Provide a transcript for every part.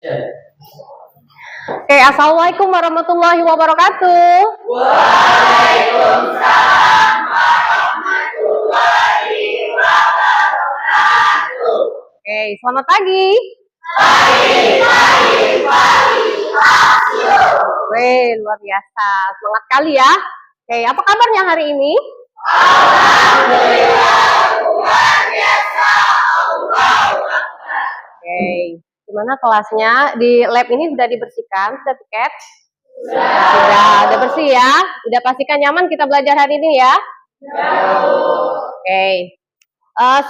Oke, assalamualaikum warahmatullahi wabarakatuh. Waalaikumsalam warahmatullahi wabarakatuh. Oke, selamat pagi. Wih, luar biasa. Semangat kali ya. Oke, apa kabarnya hari ini? Alhamdulillah, luar biasa. Oke, gimana kelasnya? Di lab ini sudah dibersihkan, sudah piket? Sudah bersih ya? Sudah pastikan nyaman kita belajar hari ini ya? Oke.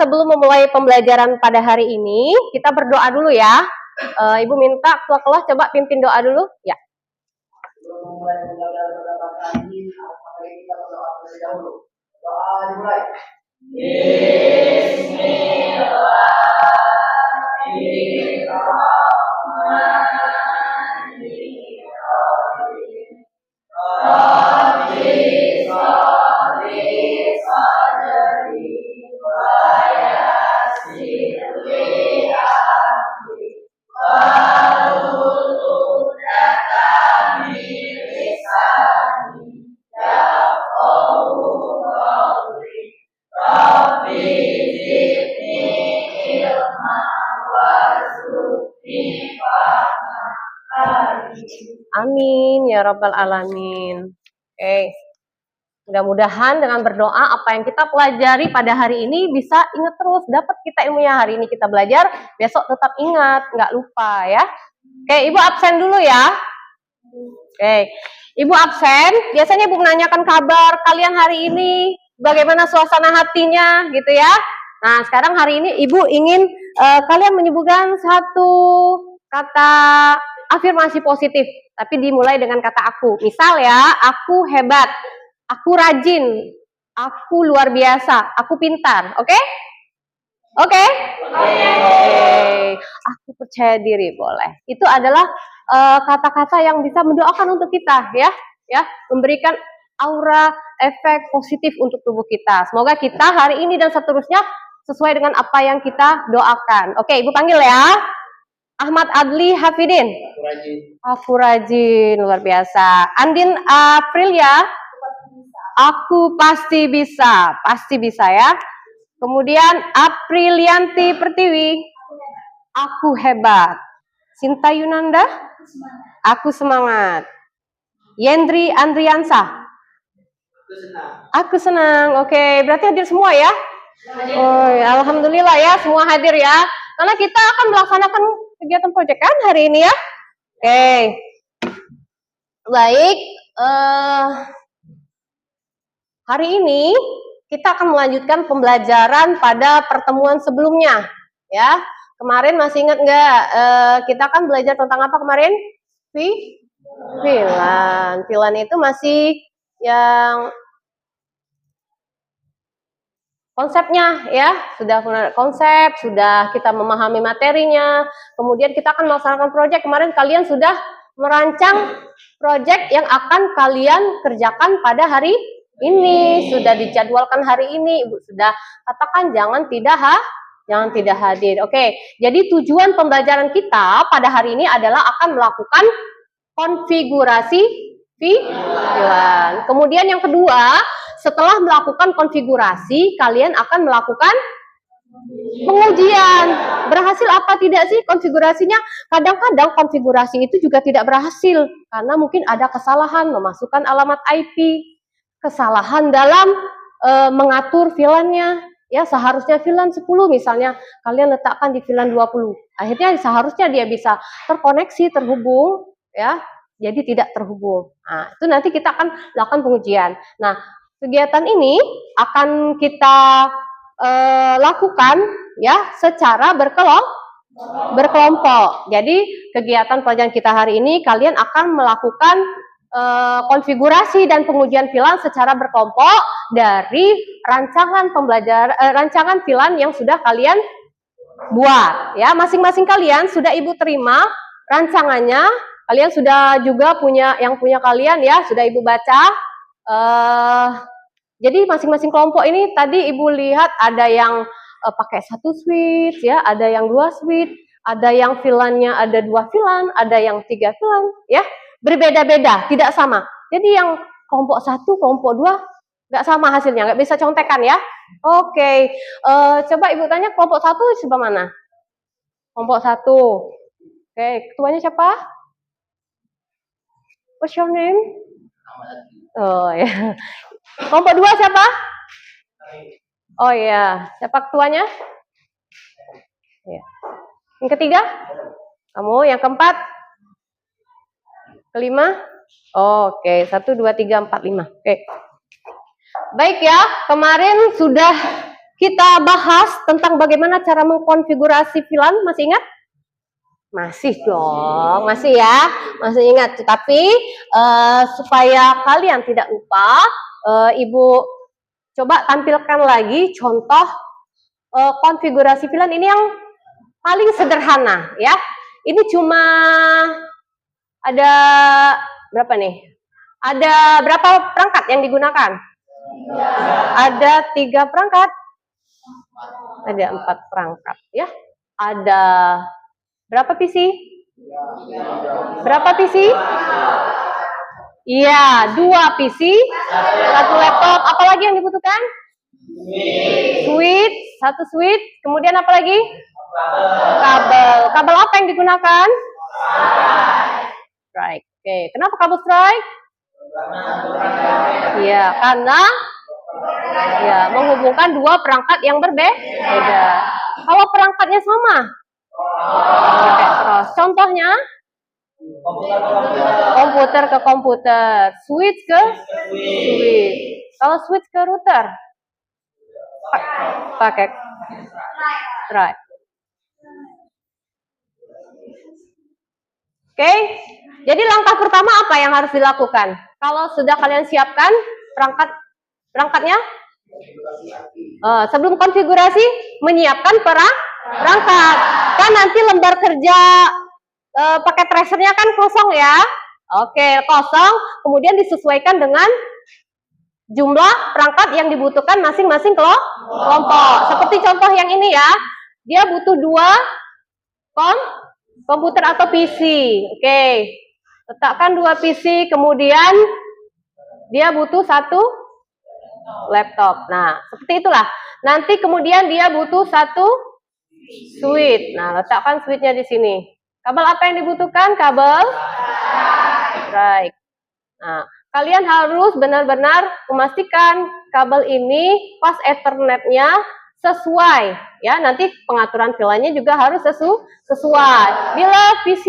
Sebelum memulai pembelajaran pada hari ini, kita berdoa dulu ya. Ibu minta ketua kelas coba pimpin doa dulu. Ya. Doa dimulai. Amin ya rabbal alamin. Oke. Mudah-mudahan dengan berdoa apa yang kita pelajari pada hari ini bisa ingat terus, dapat kita ilmunya. Hari ini kita belajar, besok tetap ingat, nggak lupa ya. Oke, Ibu absen dulu ya. Oke, Ibu absen, biasanya Ibu menanyakan kabar kalian hari ini, bagaimana suasana hatinya gitu ya. Nah, sekarang hari ini Ibu ingin kalian menyebutkan satu kata afirmasi positif, tapi dimulai dengan kata aku. Misal ya, aku hebat, aku rajin, aku luar biasa, aku pintar, oke? Oke? Aku percaya diri, boleh. Itu adalah kata-kata yang bisa mendoakan untuk kita ya, memberikan aura efek positif untuk tubuh kita. Semoga kita hari ini dan seterusnya sesuai dengan apa yang kita doakan. Oke, Ibu panggil ya. Ahmad Adli Hafidin. Aku rajin, luar biasa. Andin Aprilia. Aku pasti bisa ya. Kemudian Aprilianti Pertiwi. Aku hebat. Sinta Yunanda. Aku semangat. Yendri Andriansa. Aku senang. Oke, berarti hadir semua ya? Oh, alhamdulillah ya, semua hadir ya. Karena kita akan melaksanakan kegiatan proyek kan hari ini ya. Oke. Baik. Hari ini kita akan melanjutkan pembelajaran pada pertemuan sebelumnya ya. Kemarin masih ingat nggak? Kita akan belajar tentang apa kemarin? Filan. Filan itu masih yang konsepnya ya, sudah konsep, sudah kita memahami materinya, kemudian kita akan melaksanakan proyek. Kemarin kalian sudah merancang proyek yang akan kalian kerjakan pada hari ini, sudah dijadwalkan hari ini. Ibu sudah katakan jangan tidak hadir. Oke, jadi tujuan pembelajaran kita pada hari ini adalah akan melakukan konfigurasi filan. Kemudian yang kedua, setelah melakukan konfigurasi, kalian akan melakukan pengujian. Berhasil apa tidak sih konfigurasinya? Kadang-kadang konfigurasi itu juga tidak berhasil karena mungkin ada kesalahan memasukkan alamat IP, kesalahan dalam mengatur VLAN-nya. Ya, seharusnya VLAN 10 misalnya, kalian letakkan di VLAN 20. Akhirnya seharusnya dia bisa terkoneksi, terhubung, ya. Jadi tidak terhubung. Nah, itu nanti kita akan lakukan pengujian. Nah, kegiatan ini akan kita lakukan ya secara berkelompok. Jadi kegiatan pelajaran kita hari ini kalian akan melakukan konfigurasi dan pengujian VLAN secara berkelompok dari rancangan rancangan VLAN yang sudah kalian buat. Ya, masing-masing kalian sudah Ibu terima rancangannya. Kalian sudah juga punya kalian ya, sudah Ibu baca. Jadi masing-masing kelompok ini tadi Ibu lihat ada yang pakai 1 switch ya, ada yang 2 switch, Ada yang filannya ada 2 filan, ada yang 3 filan, ya. Berbeda-beda, tidak sama. Jadi yang kelompok 1, kelompok 2 nggak sama hasilnya, nggak bisa contekan ya. Oke, coba Ibu tanya kelompok 1 sebelah mana? Kelompok 1. Oke, ketuanya siapa? What's your name? Oh ya. Kelompok 2 siapa? Oh ya, siapa ketuanya? Ya. Yang ketiga? Kamu. Yang keempat? Kelima? Oke, 1, 2, 3, 4, 5. Oke. Baik ya, kemarin sudah kita bahas tentang bagaimana cara mengkonfigurasi VLAN, masih ingat? Masih dong, masih ya, masih ingat. Tapi supaya kalian tidak lupa, Ibu coba tampilkan lagi contoh konfigurasi VLAN ini yang paling sederhana ya. Ini cuma ada berapa nih? Ada berapa perangkat yang digunakan? Ada 3 perangkat. Ada 4 perangkat ya. Ada berapa PC? Berapa PC? Iya, 2 PC, 1 laptop. Apa lagi yang dibutuhkan? Switch, 1 switch. Kemudian apa lagi? Kabel. Kabel apa yang digunakan? Strike. Oke, kenapa kabel strike? Iya, karena ya menghubungkan 2 perangkat yang berbeda. Kalau perangkatnya sama, pakai cross. Contohnya, komputer ke komputer, switch ke switch. Kalau switch ke router, pakai strike. Oke, jadi langkah pertama apa yang harus dilakukan? Kalau sudah kalian siapkan perangkatnya, sebelum konfigurasi menyiapkan perangkat. Kan nanti lembar kerja pakai tracernya kan kosong ya. Oke, kosong. Kemudian disesuaikan dengan jumlah perangkat yang dibutuhkan masing-masing kelompok. Seperti contoh yang ini ya, dia butuh 2 komputer atau PC. Oke, letakkan 2 PC, kemudian dia butuh 1 laptop. Nah, seperti itulah. Nanti kemudian dia butuh 1 switch. Nah, letakkan switchnya di sini. Kabel apa yang dibutuhkan? Kabel strike. Nah, kalian harus benar-benar memastikan kabel ini pas Ethernet-nya sesuai. Ya, nanti pengaturan VLAN-nya juga harus sesuai. Bila PC,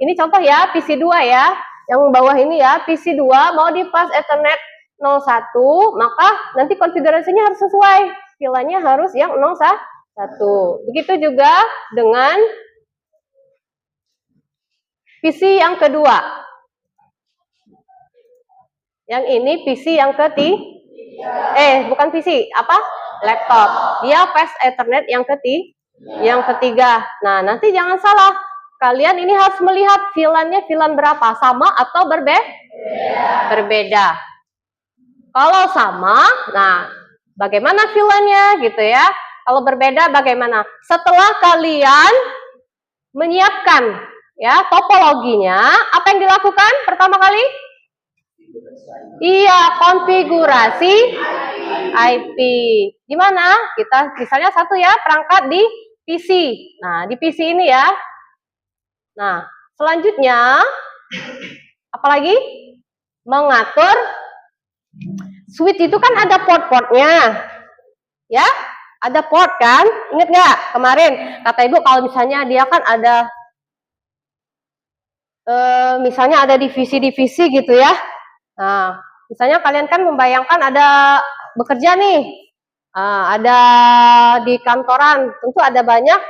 ini contoh ya, PC 2 ya, yang bawah ini ya, PC 2 mau di pas Ethernet 01, maka nanti konfigurasinya harus sesuai. VLAN-nya harus yang 01. Begitu juga dengan PC yang kedua. Yang ini PC yang bukan PC, apa? Laptop. Dia fast Ethernet yang ketiga. Nah, nanti jangan salah. Kalian ini harus melihat VLAN-nya VLAN berapa, sama atau berbeda. Kalau sama, nah bagaimana VLAN-nya gitu ya? Kalau berbeda bagaimana? Setelah kalian menyiapkan ya topologinya, apa yang dilakukan pertama kali? Iya, konfigurasi IP. Gimana? Kita misalnya 1 ya, perangkat di PC. Nah, di PC ini ya. Nah, selanjutnya apalagi? Mengatur switch itu kan ada port-portnya. Ya, ada port kan? Ingat nggak? Kemarin kata Ibu kalau misalnya dia kan ada misalnya ada divisi-divisi gitu ya. Nah, misalnya kalian kan membayangkan ada bekerja nih, ada di kantoran, tentu ada banyak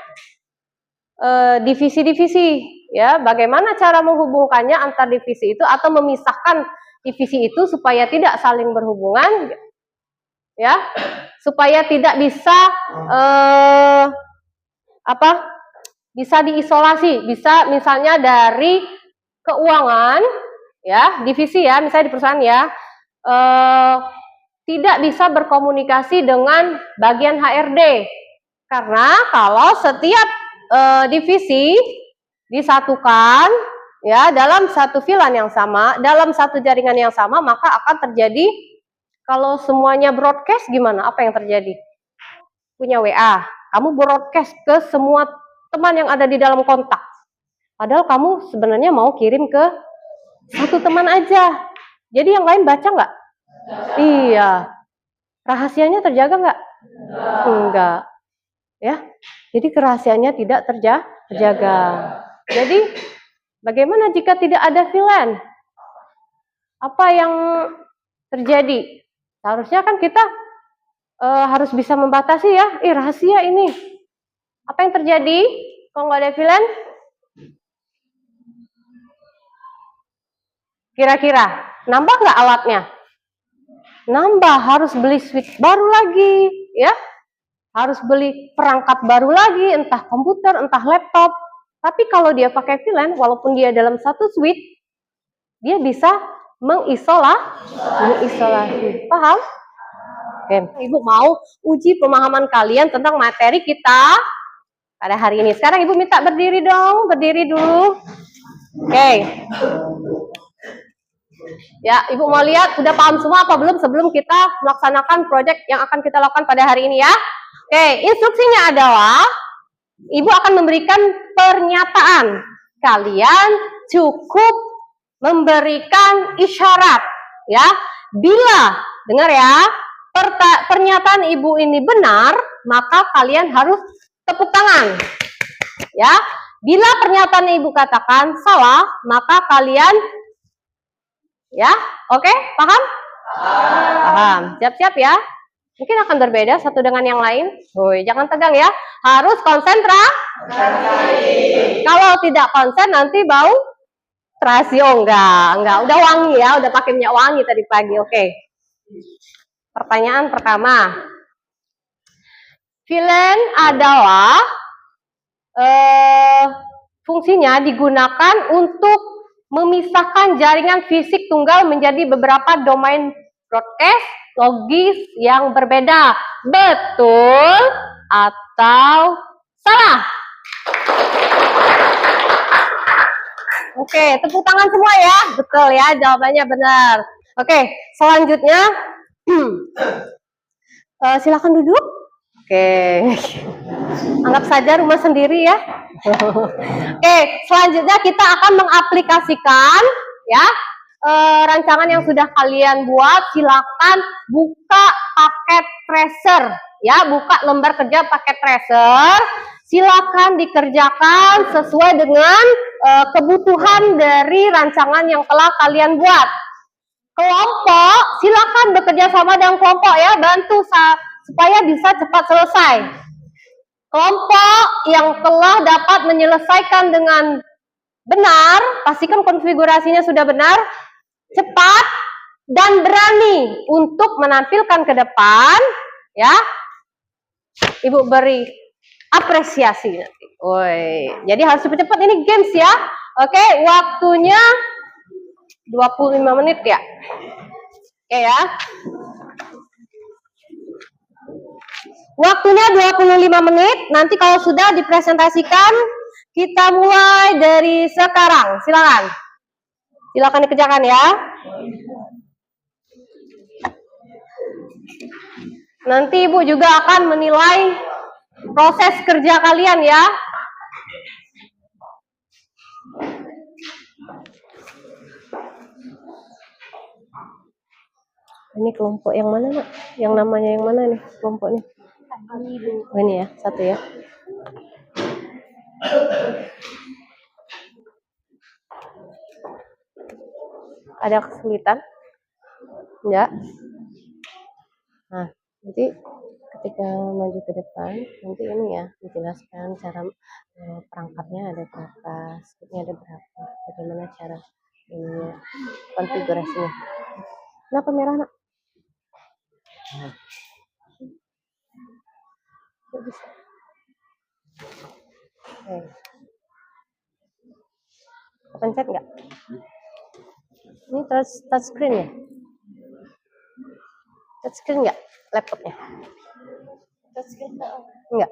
divisi-divisi, ya. Bagaimana cara menghubungkannya antar divisi itu atau memisahkan divisi itu supaya tidak saling berhubungan, ya, supaya tidak bisa bisa diisolasi, bisa misalnya dari keuangan. Ya, divisi ya, misalnya di perusahaan ya, tidak bisa berkomunikasi dengan bagian HRD, karena kalau setiap divisi disatukan ya dalam satu VLAN yang sama, dalam satu jaringan yang sama, maka akan terjadi kalau semuanya broadcast gimana? Apa yang terjadi? Punya WA, kamu broadcast ke semua teman yang ada di dalam kontak. Padahal kamu sebenarnya mau kirim ke satu teman aja. Jadi yang lain baca nggak? Iya. Rahasianya terjaga nggak? Enggak. Ya. Jadi kerahasiaannya tidak terjaga. Jadi bagaimana jika tidak ada VLAN? Apa yang terjadi? Seharusnya kan kita harus bisa membatasi ya. Rahasia ini. Apa yang terjadi kalau nggak ada VLAN? Kira-kira nambah nggak alatnya? Nambah, harus beli switch baru lagi, ya. Harus beli perangkat baru lagi, entah komputer, entah laptop. Tapi kalau dia pakai VLAN, walaupun dia dalam satu switch, dia bisa mengisolasi. Paham? Oke, Ibu mau uji pemahaman kalian tentang materi kita pada hari ini. Sekarang Ibu minta berdiri dong, berdiri dulu. Oke. Ya, Ibu mau lihat sudah paham semua apa belum sebelum kita melaksanakan proyek yang akan kita lakukan pada hari ini ya. Oke, instruksinya adalah Ibu akan memberikan pernyataan. Kalian cukup memberikan isyarat ya. Bila, dengar ya, pernyataan Ibu ini benar, maka kalian harus tepuk tangan. Ya. Bila pernyataan Ibu katakan salah, maka kalian ya, oke, paham? Paham. Siap-siap ya. Mungkin akan berbeda satu dengan yang lain. Woi, jangan tegang ya. Harus konsentrasi. Kalau tidak konsen nanti bau terasi. Oh, enggak. Udah wangi ya, udah pakai minyak wangi tadi pagi. Oke. Pertanyaan pertama. VLAN adalah fungsinya digunakan untuk memisahkan jaringan fisik tunggal menjadi beberapa domain broadcast logis yang berbeda. Betul atau salah? Oke, tepuk tangan semua ya. Betul ya, jawabannya benar. Oke, selanjutnya silakan duduk. Oke, anggap saja rumah sendiri ya. Oke, selanjutnya kita akan mengaplikasikan ya rancangan yang sudah kalian buat. Silakan buka paket tracer ya, buka lembar kerja paket tracer. Silakan dikerjakan sesuai dengan kebutuhan dari rancangan yang telah kalian buat. Kelompok silakan bekerja sama dengan kelompok ya, bantu supaya bisa cepat selesai. Kelompok yang telah dapat menyelesaikan dengan benar, pastikan konfigurasinya sudah benar, cepat, dan berani untuk menampilkan ke depan, ya. Ibu beri apresiasi nanti. Woi, jadi harus cepat-cepat, ini games ya. Oke, waktunya 25 menit ya. Oke ya. Waktunya 25 menit, nanti kalau sudah dipresentasikan, kita mulai dari sekarang. Silakan. Silakan dikerjakan ya. Nanti Ibu juga akan menilai proses kerja kalian ya. Ini kelompok yang mana, Nak? Yang namanya yang mana nih kelompoknya? Oh, ini ya, satu ya. Ada kesulitan? Enggak? Nah, nanti ketika maju ke depan, nanti ini ya, dijelaskan cara perangkatnya ada berapa, speednya ada berapa, bagaimana cara ini konfigurasinya. Kenapa merah, Nak? Nggak bisa. Pencet nggak? Ini touchscreen ya? Touchscreen nggak laptopnya? Touchscreen nggak?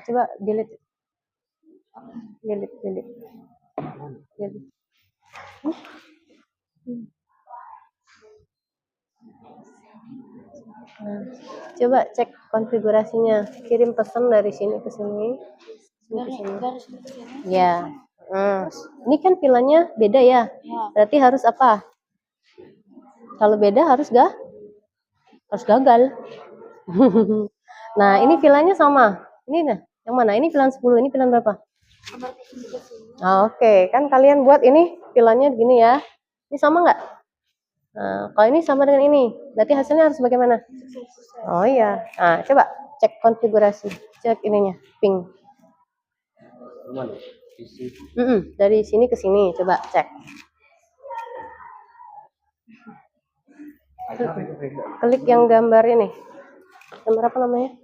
Coba delete. Delete. Nah, coba cek konfigurasinya. Kirim pesan dari sini ke sini. Dari sini ke sini. Ya. Ini kan pilihannya beda ya. Berarti harus apa? Kalau beda harus gagal. Nah, ini pilihannya sama. Ini nah, yang mana? Ini pilihan 10, ini pilihan berapa? Oke. Kan kalian buat ini pilihannya gini ya. Ini sama nggak? Nah, kalau ini sama dengan ini, berarti hasilnya harus bagaimana? Oh iya. Nah, coba cek konfigurasi. Cek ininya, ping. Dari sini ke sini, coba cek. Klik yang gambar ini. Gambar apa namanya?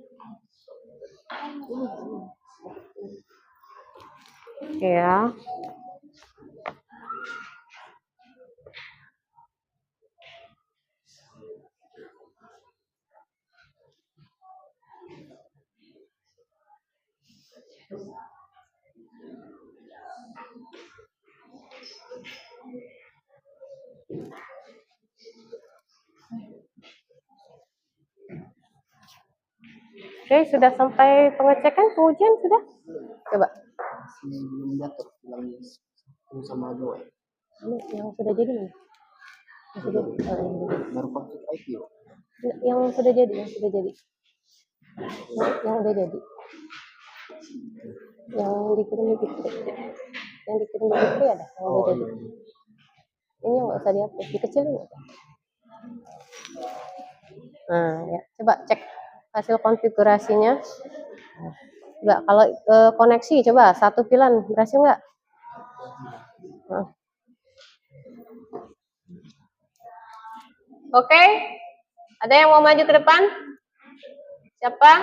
Ya. Oke, sudah sampai pengecekan, pengujian sudah? Coba. Sama dua. Ini yang sudah jadi nih. Baru konflik IP. Yang sudah jadi. Yang udah jadi. Yang dikirim di Fikri. Yang dikirim di Fikri ada, yang udah jadi. Ini yang nggak usah dihapus, dikecilin. Nah, ya, coba cek hasil konfigurasinya. Enggak, kalau koneksi coba satu pilihan berhasil nggak? Nah. Oke, ada yang mau maju ke depan? Siapa?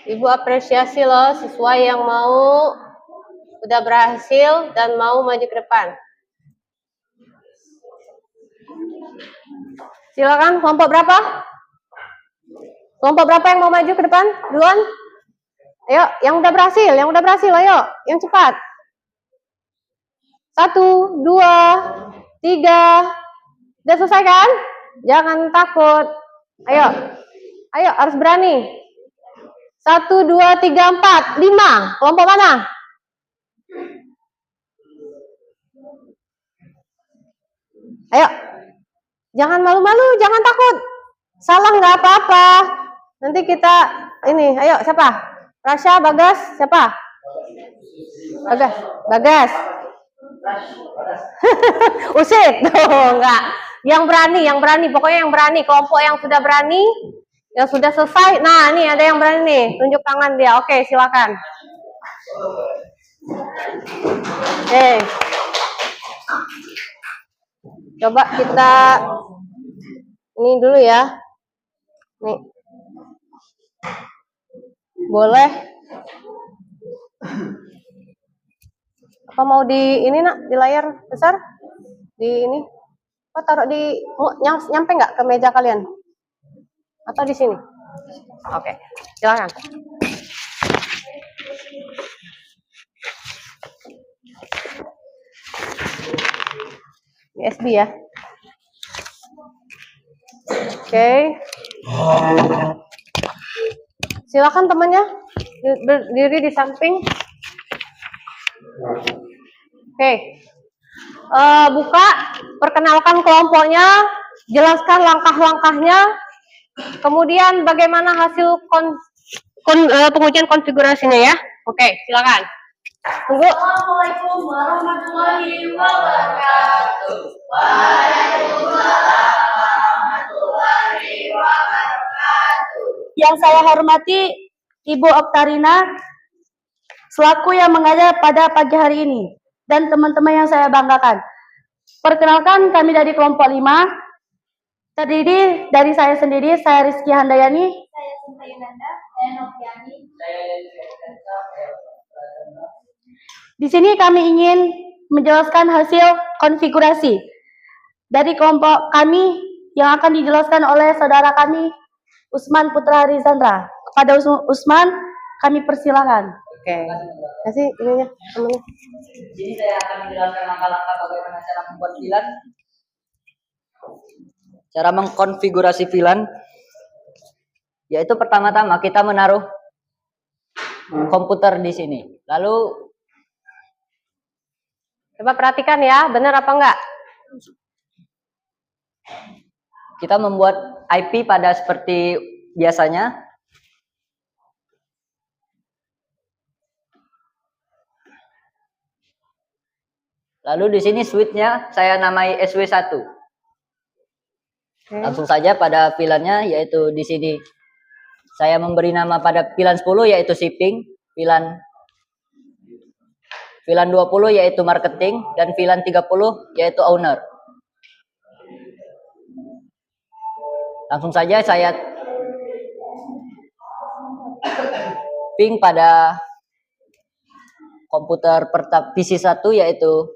Ibu apresiasi loh siswa yang mau udah berhasil dan mau maju ke depan. Silakan, kelompok berapa? Kelompok berapa yang mau maju ke depan? Duluan? Ayo, yang udah berhasil, ayo, yang cepat. 1, 2, 3. Udah selesai kan? Jangan takut. Ayo, harus berani. 1, 2, 3, 4, 5. Kelompok mana? Ayo. Jangan malu-malu, jangan takut. Salah nggak apa-apa. Nanti kita ini, ayo siapa? Rasya, Bagas, siapa? Bagas. Usit, enggak. Yang berani, pokoknya yang berani. Kelompok yang sudah berani, yang sudah selesai. Nah, nih ada yang berani nih, tunjuk tangan dia. Oke, silakan. Coba kita ini dulu ya. Nih. Boleh. Apa mau di ini nak, di layar besar? Di ini. Apa taruh di nyampe nggak ke meja kalian? Atau di sini? Oke, silakan. SB ya. Oke. Silakan temannya berdiri di samping. Oke. Buka, perkenalkan kelompoknya, jelaskan langkah-langkahnya, kemudian bagaimana hasil pengujian konfigurasinya ya. Oke, silakan. Tunggu. Assalamualaikum warahmatullahi wabarakatuh. Waalaikumsalam warahmatullahi wabarakatuh. Yang saya hormati Ibu Oktarina selaku yang mengajar pada pagi hari ini dan teman-teman yang saya banggakan. Perkenalkan, kami dari kelompok 5 terdiri dari saya sendiri, saya Rizky Handayani, saya Sinta Yunanda, saya Noviani. Di sini kami ingin menjelaskan hasil konfigurasi dari kelompok kami yang akan dijelaskan oleh saudara kami Usman Putra Rizandra. pada Usman, kami persilakan. Oke. Kasih ininya temennya. Jadi saya akan menjelaskan langkah-langkah bagaimana cara membuat VLAN. Cara mengkonfigurasi VLAN, yaitu pertama-tama kita menaruh komputer di sini. Lalu Coba perhatikan ya, benar apa enggak? kita membuat IP pada seperti biasanya. Lalu di sini switch-nya saya namai SW1. Langsung saja pada VLAN-nya, yaitu di sini saya memberi nama pada VLAN 10 yaitu shipping, VLAN 20 yaitu marketing, dan VLAN 30 yaitu owner. Langsung saja saya ping pada komputer PC 1 yaitu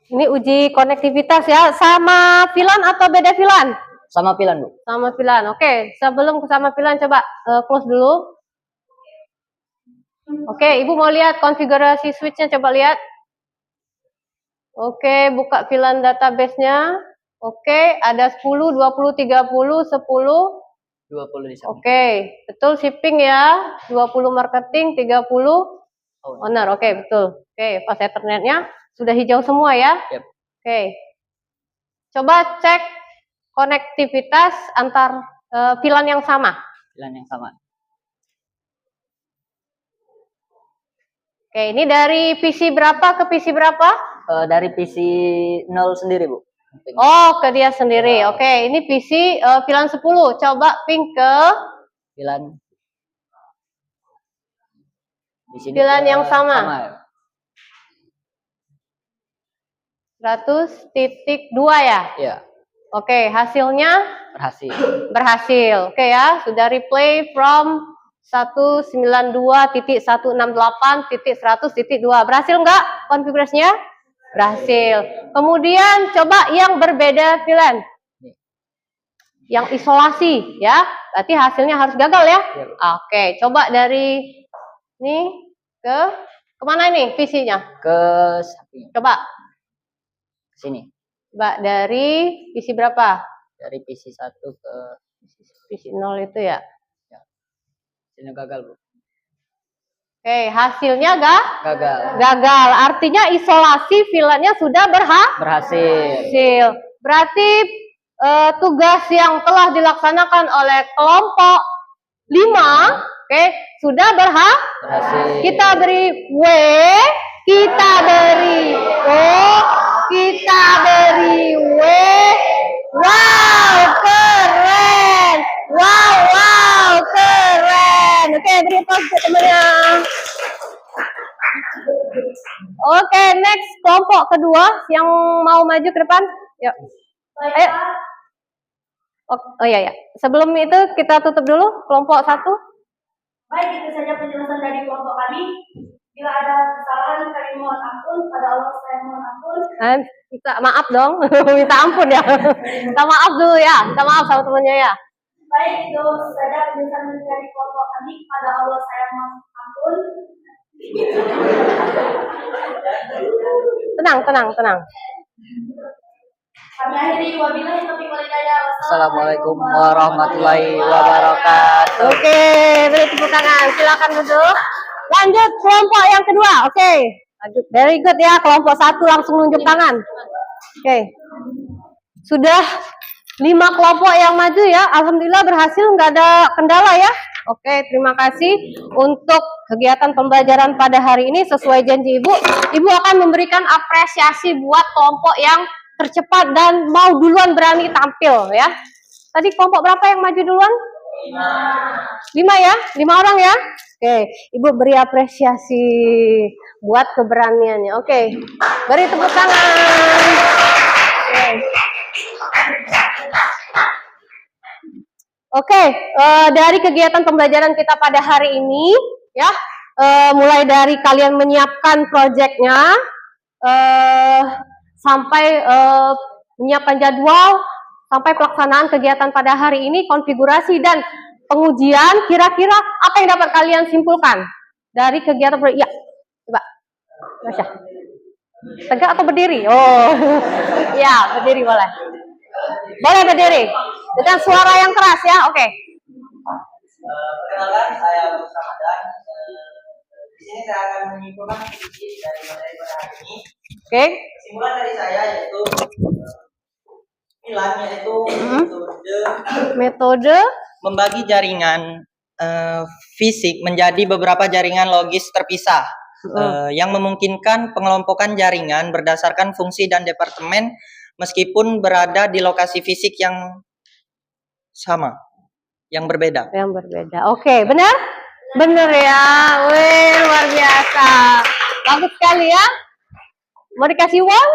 Ini uji konektivitas ya, sama VLAN atau beda VLAN? sama VLAN, Bu. Sama VLAN. Oke, sebelum ke sama VLAN coba close dulu. Oke, Ibu mau lihat konfigurasi switch-nya, coba lihat. Oke, buka VLAN database-nya. Oke, ada 10, 20, 30, 10. 20 di sana. Oke, betul shipping ya. 20 marketing, 30 owner. Oke, betul. Oke, pas Ethernet-nya sudah hijau semua ya. Yep. Oke. Coba cek konektivitas antar VLAN yang sama. VLAN yang sama. Oke, ini dari PC berapa ke PC berapa? Dari PC 0 sendiri, Bu. Oh, ke dia sendiri. Oke, ini PC VLAN 10. Coba ping ke VLAN di sini VLAN yang sama. ya. 100.2 ya? Iya, Oke, hasilnya berhasil. berhasil. Oke ya, sudah replay from 192.168.100.2. Berhasil nggak konfigurasinya? Berhasil. Kemudian coba yang berbeda VLAN. Yang isolasi ya. Berarti hasilnya harus gagal ya? Yep. Oke, coba dari ini ke kemana ini PC-nya? Ke samping. Coba. Sini. Coba dari PC berapa? Dari PC 1 ke PC 0 itu ya. sini gagal, Bu. Oke, hasilnya Gagal. gagal. Artinya isolasi VLAN-nya sudah Berhasil. Berarti tugas yang telah dilaksanakan oleh kelompok 5, oke, sudah Berhasil. kita beri W, kita beri O, kita beri W. Wow, keren. Wow, keren. Oke, beri aplaus untuk temannya. Oke, next kelompok kedua yang mau maju ke depan. Yuk. Ayo. Oh iya ya. Sebelum itu kita tutup dulu kelompok 1. Baik, itu saja penjelasan dari kelompok kami. Bila ada kesalahan, kami mohon ampun. Pada Allah saya mohon ampun. Minta maaf dong. Minta ampun ya. Minta maaf dulu ya. Minta maaf sama temennya ya. Baik, itu saja penjelasan dari kelompok kami. Pada Allah saya mohon ampun. Tenang. Kami akhiri wabillahi taufiq wal hidayah. Assalamualaikum warahmatullahi wabarakatuh. Oke, beri tepuk tangan. Silakan duduk. Lanjut kelompok yang kedua. Oke. Lanjut. Very good ya. Kelompok 1 langsung nunjuk tangan. Oke. Sudah 5 kelompok yang maju ya. Alhamdulillah berhasil, nggak ada kendala ya. Oke, terima kasih untuk kegiatan pembelajaran pada hari ini. Sesuai janji Ibu, Ibu akan memberikan apresiasi buat kelompok yang tercepat dan mau duluan berani tampil ya. Tadi kelompok berapa yang maju duluan? 5 ya? 5 orang ya? Oke, Ibu beri apresiasi buat keberaniannya. Oke, beri tepuk tangan. Oke, dari kegiatan pembelajaran kita pada hari ini, ya, mulai dari kalian menyiapkan proyeknya, sampai menyiapkan jadwal, sampai pelaksanaan kegiatan pada hari ini, konfigurasi dan pengujian, kira-kira apa yang dapat kalian simpulkan dari kegiatan? Ya, coba, Masya. Tegak atau berdiri? Oh, ya berdiri boleh. Boleh berdiri dengan suara yang keras ya. Oke. Perkenalkan, saya bersama dan di sini saya akan menyimpulkan sedikit dari materi pada hari ini. Oke. Kesimpulan dari saya yaitu yaitu metode membagi jaringan fisik menjadi beberapa jaringan logis terpisah yang memungkinkan pengelompokan jaringan berdasarkan fungsi dan departemen meskipun berada di lokasi fisik yang sama, yang berbeda. Yang berbeda. Oke, benar? Benar ya. Wih, luar biasa. Bagus sekali ya. Mau dikasih uang?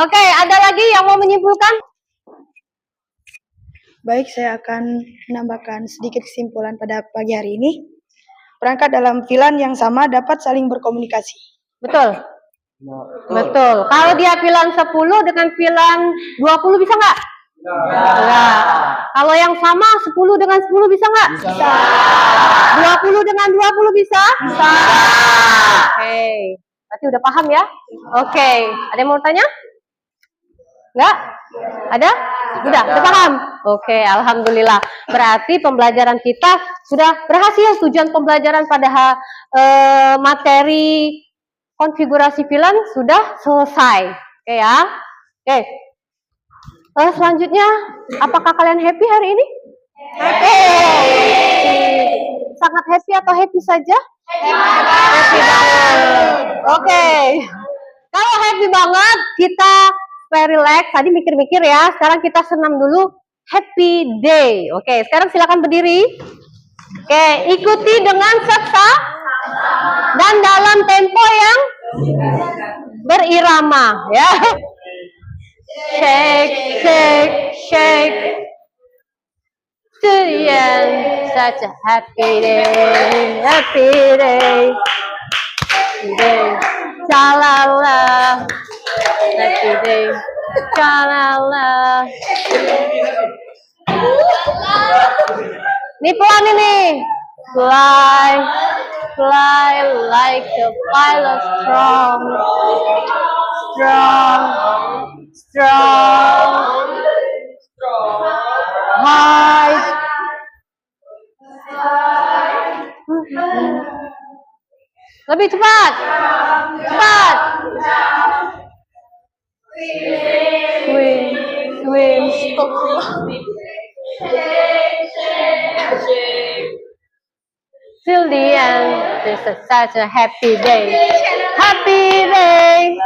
Oke, ada lagi yang mau menyimpulkan? Baik, saya akan menambahkan sedikit kesimpulan pada pagi hari ini. Perangkat dalam VLAN yang sama dapat saling berkomunikasi. Betul. Betul. Kalau dia VLAN 10 dengan VLAN 20 bisa nggak? Ya. Kalau yang sama 10 dengan 10 bisa nggak? Bisa. 20 dengan 20 bisa? Bisa. Oke. Berarti udah paham ya? Oke. Ada yang mau tanya? Enggak? Ada? Udah paham? Oke, alhamdulillah. Berarti pembelajaran kita sudah berhasil. Tujuan pembelajaran pada materi konfigurasi VLAN sudah selesai. Oke ya? Oke. Selanjutnya, apakah kalian happy hari ini? Happy. Sangat happy atau happy saja? Happy banget. Oke. Kalau happy banget, kita very relax. Tadi mikir-mikir ya. Sekarang kita senam dulu. Happy day. Oke, sekarang silakan berdiri. Oke, ikuti dengan seksa dan dalam tempo yang berirama ya. Shake, shake, shake. To the end, such a happy day, happy day. Day, shalala, happy day, shalala. Ini pelan ini. Fly, fly like a pilot strong, strong, strong, high. Lebih cepat, cepat. Swing, swing. Till the end, this is such a happy day. Happy day.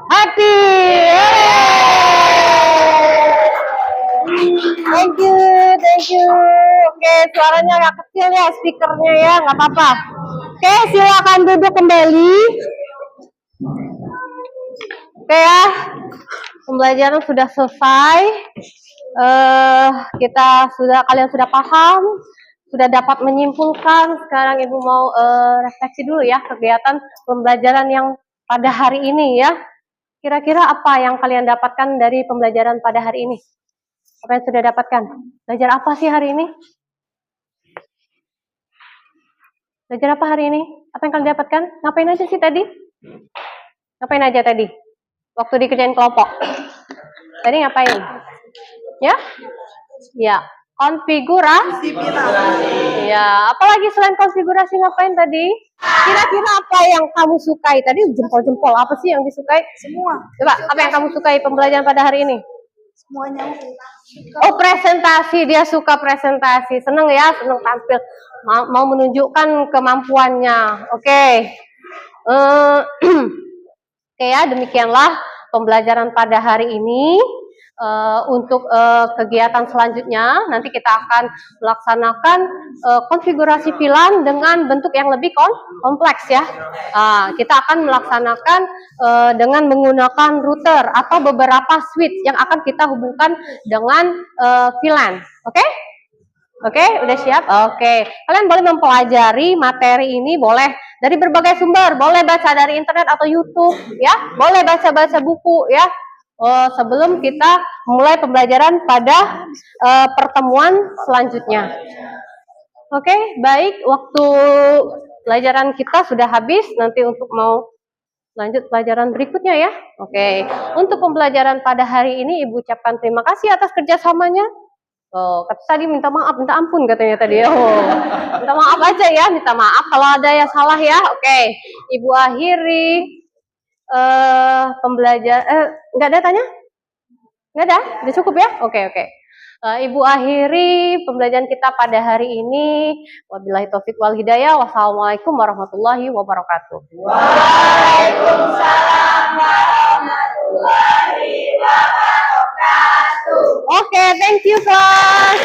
Happy. Thank you, thank you. Oke, suaranya agak kecil ya, speakernya ya, nggak apa-apa. Oke, silakan duduk kembali. Oke ya, pembelajaran sudah selesai. Kalian sudah paham, sudah dapat menyimpulkan. Sekarang Ibu mau refleksi dulu ya kegiatan pembelajaran yang pada hari ini ya. Kira-kira apa yang kalian dapatkan dari pembelajaran pada hari ini? Apa yang sudah dapatkan? Belajar apa sih hari ini? Belajar apa hari ini? Apa yang kalian dapatkan? Ngapain aja sih tadi? Ngapain aja tadi? Waktu dikerjain kelompok. Tadi ngapain? Ya? Ya. Konfigurasi. Ya. Apalagi selain konfigurasi ngapain tadi? Kira-kira apa yang kamu sukai? Tadi jempol-jempol. Apa sih yang disukai? Semua. Coba, apa yang kamu sukai pembelajaran pada hari ini? Semuanya. Oh, presentasi. Dia suka presentasi. Seneng ya, seneng tampil. Mau menunjukkan kemampuannya. Oke. Oke ya, demikianlah pembelajaran pada hari ini. Untuk kegiatan selanjutnya, nanti kita akan melaksanakan konfigurasi VLAN dengan bentuk yang lebih kompleks ya. Kita akan melaksanakan dengan menggunakan router atau beberapa switch yang akan kita hubungkan dengan VLAN. Oke? Oke, udah siap? Oke. Kalian boleh mempelajari materi ini boleh dari berbagai sumber, boleh baca dari internet atau YouTube, ya. Boleh baca-baca buku, ya. Sebelum kita mulai pembelajaran pada pertemuan selanjutnya. Oke, baik. Waktu pelajaran kita sudah habis. Nanti untuk mau lanjut pelajaran berikutnya ya. Oke. Untuk pembelajaran pada hari ini Ibu ucapkan terima kasih atas kerjasamanya. Tadi minta maaf, minta ampun katanya tadi. Minta maaf aja ya, minta maaf kalau ada yang salah ya. Oke, Ibu akhiri pembelajaran. Nggak ada tanya? Nggak ada? Udah cukup ya? Oke. Ibu akhiri pembelajaran kita pada hari ini. Wabillahi taufik wal hidayah. Wassalamualaikum warahmatullahi wabarakatuh. Waalaikumsalam warahmatullahi wabarakatuh. Oke, thank you, class.